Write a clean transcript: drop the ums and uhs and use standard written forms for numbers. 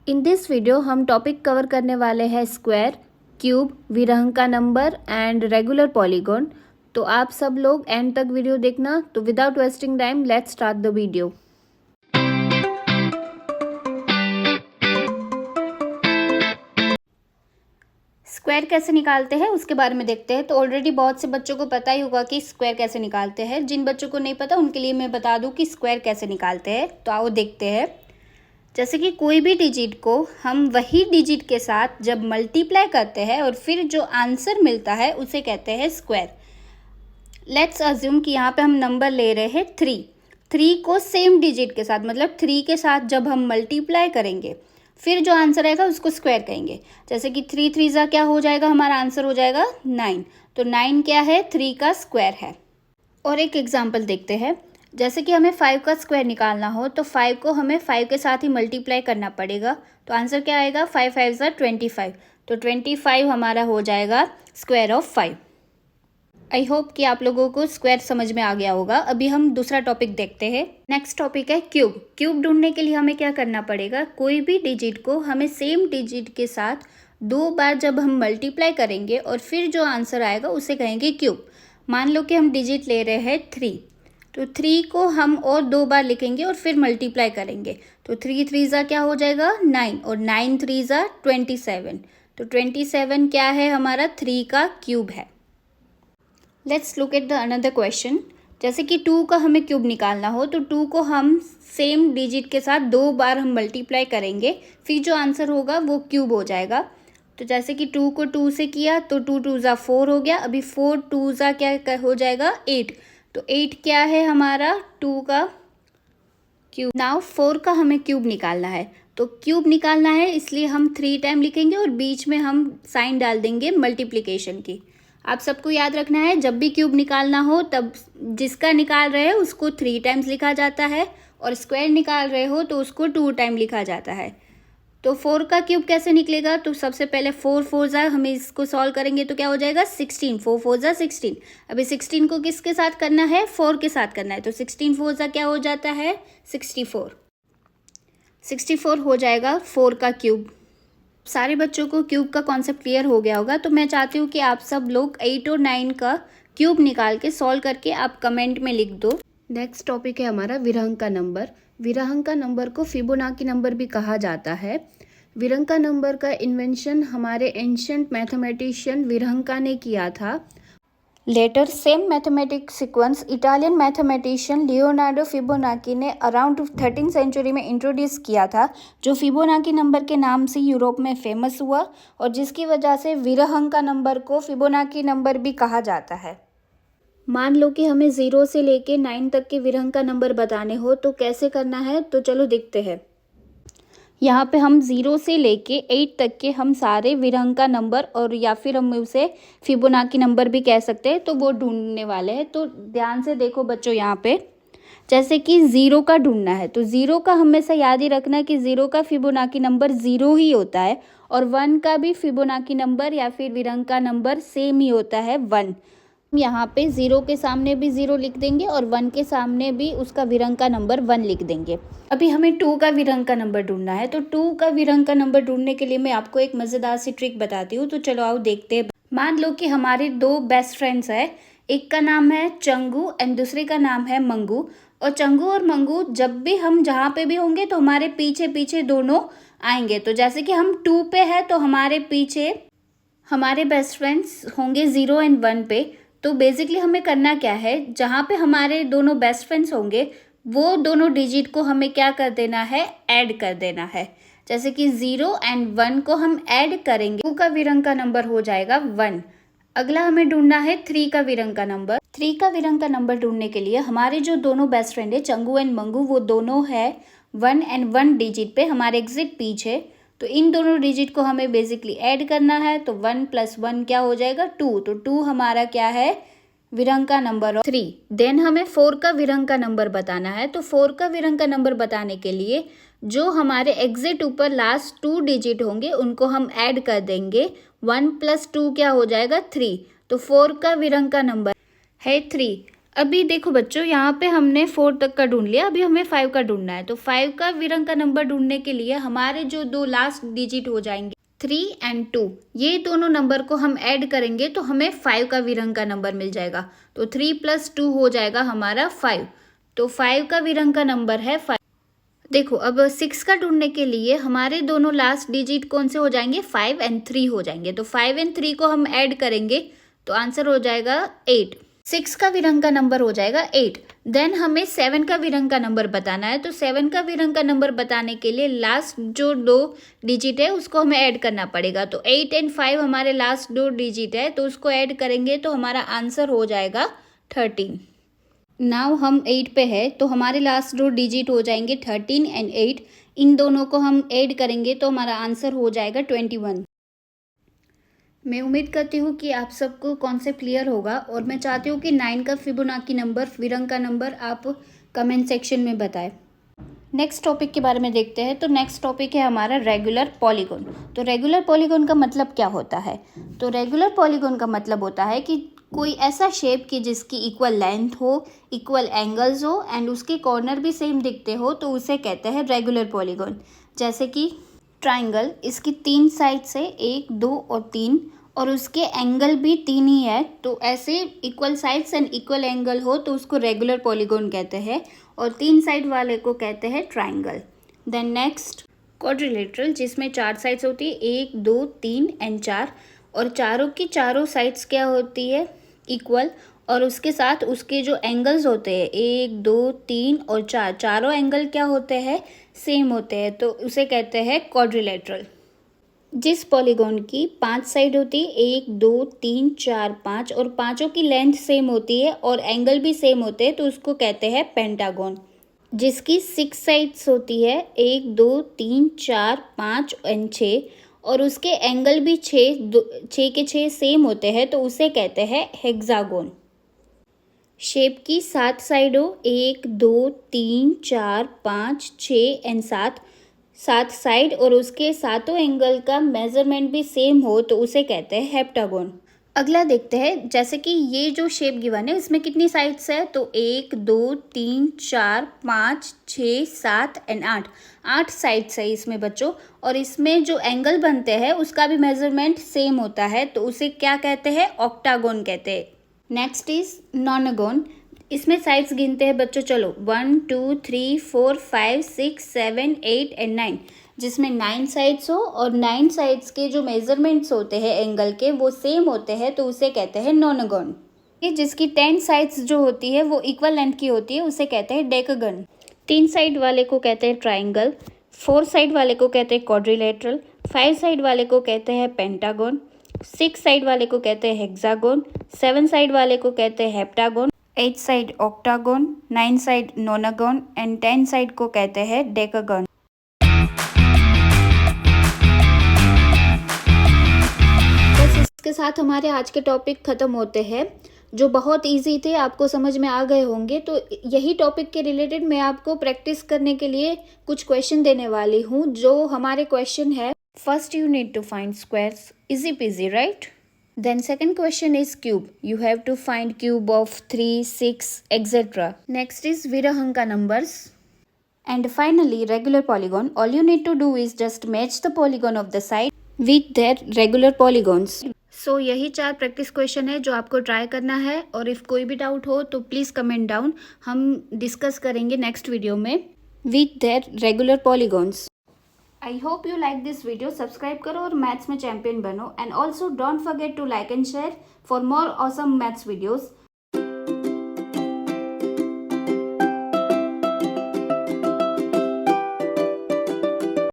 In this video हम topic cover करने वाले हैं स्क्वायर, क्यूब, विरहंक का नंबर एंड रेगुलर पॉलीगॉन। तो आप सब लोग एंड तक वीडियो देखना। तो without wasting time let's start the video. Square कैसे निकालते हैं उसके बारे में देखते हैं। तो ऑलरेडी बहुत से बच्चों को पता ही होगा कि स्क्वायर कैसे निकालते हैं। जिन बच्चों को नहीं पता उनके लिए मैं बता दूं कि स्क्वायर कैसे निकालते हैं। तो आओ देखते हैं। जैसे कि कोई भी डिजिट को हम वही डिजिट के साथ जब मल्टीप्लाई करते हैं और फिर जो आंसर मिलता है उसे कहते हैं स्क्वायर। लेट्स अज्यूम कि यहाँ पे हम नंबर ले रहे हैं 3 को सेम डिजिट के साथ मतलब 3 के साथ जब हम मल्टीप्लाई करेंगे फिर जो आंसर आएगा उसको स्क्वायर कहेंगे। जैसे कि 3 3 क्या हो जाएगा, हमारा आंसर हो जाएगा 9। तो 9 क्या है, 3 का स्क्वायर है। और एक एग्जाम्पल देखते हैं। जैसे कि हमें 5 का स्क्वायर निकालना हो तो 5 को हमें 5 के साथ ही मल्टीप्लाई करना पड़ेगा। तो आंसर क्या आएगा, 5 5 25। तो 25 हमारा हो जाएगा स्क्वायर ऑफ 5। आई होप कि आप लोगों को स्क्वायर समझ में आ गया होगा। अभी हम दूसरा टॉपिक देखते हैं। नेक्स्ट टॉपिक है क्यूब। क्यूब ढूंढने के लिए हमें क्या करना पड़ेगा, कोई भी डिजिट को हमें सेम डिजिट के साथ 2 बार जब हम मल्टीप्लाई करेंगे और फिर जो आंसर आएगा उसे कहेंगे क्यूब। मान लो कि हम डिजिट ले रहे हैं 3, तो 3 को हम और 2 बार लिखेंगे और फिर मल्टीप्लाई करेंगे। तो 3 3 क्या हो जाएगा, 9, और 9 3 27। तो 27 क्या है, हमारा 3 का क्यूब है। Let's look at the another question. जैसे कि 2 का हमें क्यूब निकालना हो तो 2 को हम सेम डिजिट के साथ 2 बार हम मल्टीप्लाई करेंगे, फिर जो आंसर होगा वो क्यूब हो जाएगा। तो जैसे कि 2 को 2 से किया तो 2 2 4 हो गया। अभी 4 2 क्या हो जाएगा, 8। तो 8 क्या है, हमारा 2 का क्यूब। नाउ 4 का हमें क्यूब निकालना है। तो क्यूब निकालना है इसलिए हम 3 टाइम लिखेंगे और बीच में हम साइन डाल देंगे मल्टीप्लिकेशन की। आप सबको याद रखना है, जब भी क्यूब निकालना हो तब जिसका निकाल रहे हो उसको 3 टाइम्स लिखा जाता है और स्क्वायर निकाल रहे हो तो उसको 2 टाइम लिखा जाता है। तो 4 का क्यूब कैसे निकलेगा, तो सबसे पहले 4 4 हम इसको सॉल्व करेंगे तो क्या हो जाएगा, 16। 4 4 16। अभी 16 को किसके साथ करना है, 4 के साथ करना है। तो 16 4 क्या हो जाता है, 64। 64 हो जाएगा 4 का क्यूब। सारे बच्चों को क्यूब का कॉन्सेप्ट क्लियर हो गया होगा। तो मैं चाहती हूँ कि आप सब लोग 8 और 9 का क्यूब निकाल के सॉल्व करके आप कमेंट में लिख दो। नेक्स्ट टॉपिक है हमारा विरहंक का नंबर। विरहंक का नंबर को फिबोनाची नंबर भी कहा जाता है। विरहंक का नंबर का इन्वेंशन हमारे एंशिएंट मैथमेटिशियन विरहंका ने किया था। Later same mathematic sequence Italian mathematician Leonardo Fibonacci ने अराउंड 13th सेंचुरी में इंट्रोड्यूस किया था, जो फिबोनाची नंबर के नाम से यूरोप में फेमस हुआ और जिसकी वजह से विरहंक का नंबर को फिबोनाची नंबर भी कहा जाता है। मान लो कि हमें 0 से लेके 9 तक के विरहंक का नंबर बताने हो तो कैसे करना है, तो चलो देखते हैं। यहाँ पे हम 0 से लेके 8 तक के हम सारे विरहंक का नंबर और या फिर हम उसे फिबोनाची नंबर भी कह सकते हैं तो वो ढूंढने वाले हैं। तो ध्यान से देखो बच्चों, यहाँ पे जैसे कि 0 का ढूंढना है तो 0 का हमेशा याद ही रखना है कि 0 का फिबोनाची नंबर 0 ही होता है और 1 का भी फिबोनाची नंबर या फिर विरहंक का नंबर सेम ही होता है 1। यहाँ पे 0 के सामने भी 0 लिख देंगे और 1 के सामने भी उसका विरहंक का नंबर 1 लिख देंगे। अभी हमें 2 का विरहंक का नंबर ढूंढना है। तो 2 का विरहंक का नंबर ढूंढने के लिए मैं आपको एक मज़ेदार सी ट्रिक बताती हूँ। तो चलो आओ देखते हैं। मान लो कि हमारे 2 बेस्ट फ्रेंड्स हैं, एक का नाम है चंगू एंड दूसरे का नाम है मंगू। और चंगू और मंगू जब भी हम जहाँ पे भी होंगे तो हमारे पीछे पीछे दोनों आएंगे। तो जैसे कि हम 2 पे है तो हमारे पीछे हमारे बेस्ट फ्रेंड्स होंगे 0 एंड 1 पे। तो बेसिकली हमें करना क्या है, जहाँ पे हमारे दोनों बेस्ट फ्रेंड्स होंगे वो दोनों डिजिट को हमें क्या कर देना है, ऐड कर देना है। जैसे कि 0 एंड 1 को हम ऐड करेंगे, 2 का विरहंक का नंबर हो जाएगा 1। अगला हमें ढूंढना है 3 का विरहंक का नंबर। 3 का विरहंक का नंबर ढूंढने के लिए हमारे जो दोनों बेस्ट फ्रेंड है चंगू एंड मंगू, वो दोनों है 1 एंड 1 डिजिट पे, हमारे एग्जिट पीछे। तो इन दोनों डिजिट को हमें बेसिकली ऐड करना है। तो 1 + 1 क्या हो जाएगा, 2। तो 2 हमारा क्या है, विरहंक का नंबर 3। देन हमें 4 का विरहंक का नंबर बताना है। तो 4 का विरहंक का नंबर बताने के लिए जो हमारे एग्जिट ऊपर लास्ट 2 डिजिट होंगे उनको हम ऐड कर देंगे। 1 + 2 क्या हो जाएगा, 3। तो 4 का विरहंक का नंबर है 3। अभी देखो बच्चों, यहाँ पे हमने 4 तक का ढूंढ लिया, अभी हमें 5 का ढूंढना है। तो 5 का विरंग का नंबर ढूंढने के लिए हमारे जो 2 लास्ट डिजिट हो जाएंगे 3 एंड 2, ये दोनों नंबर को हम ऐड करेंगे तो हमें 5 का विरंग का नंबर मिल जाएगा। तो 3 + 2 हो जाएगा हमारा 5। तो 5 का विरंग का नंबर है 5। देखो अब 6 का ढूंढने के लिए हमारे दोनों लास्ट डिजिट कौन से हो जाएंगे, 5 एंड 3 हो जाएंगे। तो 5 एंड 3 को हम ऐड करेंगे तो आंसर हो जाएगा 8। 6 का विरंग का नंबर हो जाएगा 8। देन हमें 7 का विरंग का नंबर बताना है। तो 7 का विरंग का नंबर बताने के लिए लास्ट जो 2 डिजिट है उसको हमें ऐड करना पड़ेगा। तो 8 एंड 5 हमारे लास्ट 2 डिजिट है, तो उसको ऐड करेंगे तो हमारा आंसर हो जाएगा 13। नाउ हम 8 पे है, तो हमारे लास्ट 2 डिजिट हो जाएंगे 13 एंड 8। इन दोनों को हम ऐड करेंगे तो हमारा आंसर हो जाएगा 21। मैं उम्मीद करती हूँ कि आप सबको कॉन्सेप्ट क्लियर होगा, और मैं चाहती हूँ कि 9 का फिबोनाची नंबर, विरंग का नंबर आप कमेंट सेक्शन में बताएं। नेक्स्ट टॉपिक के बारे में देखते हैं। तो नेक्स्ट टॉपिक है हमारा रेगुलर पॉलीगॉन। तो रेगुलर पॉलीगॉन का मतलब क्या होता है? तो रेगुलर पॉलीगॉन का मतलब होता है कि कोई ऐसा शेप की जिसकी इक्वल लेंथ हो, इक्वल एंगल्स हो एंड उसके कॉर्नर भी सेम दिखते हो, तो उसे कहते हैं रेगुलर पॉलीगॉन। जैसे कि ट्राइंगल, इसकी 3 साइड्स है, 1, 2 और 3, और उसके एंगल भी 3 ही है। तो ऐसे equal sides and equal angle हो तो उसको रेगुलर पॉलीगॉन कहते हैं, और 3 साइड वाले को कहते हैं ट्राइंगल। देन नेक्स्ट क्वाड्रिलेटरल, जिसमें 4 साइड्स होती है, 1, 2, 3 एंड 4, और चारों की चारों साइड्स क्या होती है, इक्वल, और उसके साथ उसके जो एंगल्स होते हैं 1, 2, 3 और 4, चारों एंगल क्या होते हैं, सेम होते हैं, तो उसे कहते हैं क्वाड्रिलेटरल। जिस पॉलीगॉन की 5 साइड होती है, 1, 2, 3, 4, 5, और पांचों की लेंथ सेम होती है और एंगल भी सेम होते हैं, तो उसको कहते हैं पेंटागन। जिसकी 6 साइड्स होती है, 1, 2, 3, 4, 5 एंड 6, और उसके एंगल भी 6 के 6 सेम होते हैं, तो उसे कहते हैं हेक्सागोन। शेप की 7 साइड हो, 1, 2, 3, 4, 5, 6 एंड 7 साइड, और उसके सातों एंगल का मेजरमेंट भी सेम हो, तो उसे कहते हैं हेप्टागोन। अगला देखते हैं, जैसे कि ये जो शेप गिवन है इसमें कितनी साइड्स है, तो 1, 2, 3, 4, 5, 6, 7 एंड 8 साइड्स है इसमें बच्चों, और इसमें जो एंगल बनते हैं उसका भी मेजरमेंट सेम होता है, तो उसे क्या कहते हैं, ऑक्टागोन कहते हैं। Next is nonagon. इसमें साइड्स गिनते हैं बच्चों, चलो 1, 2, 3, 4, 5, 6, 7, 8 एंड 9, जिसमें 9 साइड्स हो और 9 साइड्स के जो मेजरमेंट्स होते हैं एंगल के वो सेम होते हैं, तो उसे कहते हैं नॉनागोन। ये जिसकी 10 साइड्स जो होती है वो इक्वल लेंथ की होती है, उसे कहते हैं डेकागन। 3 साइड वाले को कहते हैं ट्राइंगल, 4 साइड वाले को कहते हैं क्वाड्रिलेटरल, 5 साइड वाले को कहते हैं पेंटागन, 6 साइड वाले को कहते हैं हेक्सागोन, 7 साइड वाले को कहते हैं heptagon, 8 side octagon, 9 side nonagon and 10 side को कहते हैं डेकागन। बस इसके साथ हमारे आज के टॉपिक खत्म होते हैं, जो बहुत इजी थे, आपको समझ में आ गए होंगे। तो यही टॉपिक के रिलेटेड मैं आपको प्रैक्टिस करने के लिए कुछ क्वेश्चन देने वाली हूँ। जो हमारे क्वेश्चन है, first you need to find squares, easy peasy, right? Then second question is cube. You have to find cube of 3, 6, etc. Next is Virahanka numbers. And finally regular polygon. All you need to do is just match the polygon of the side with their regular polygons. So यही 4 practice question है जो आपको try करना है, और if कोई भी doubt हो तो प्लीज़ कमेंट डाउन, हम डिस्कस करेंगे नेक्स्ट वीडियो में with their regular polygons. I hope you like this video. Subscribe करो और मैथ्स में चैंपियन बनो, and also don't forget to like and share for more awesome maths videos.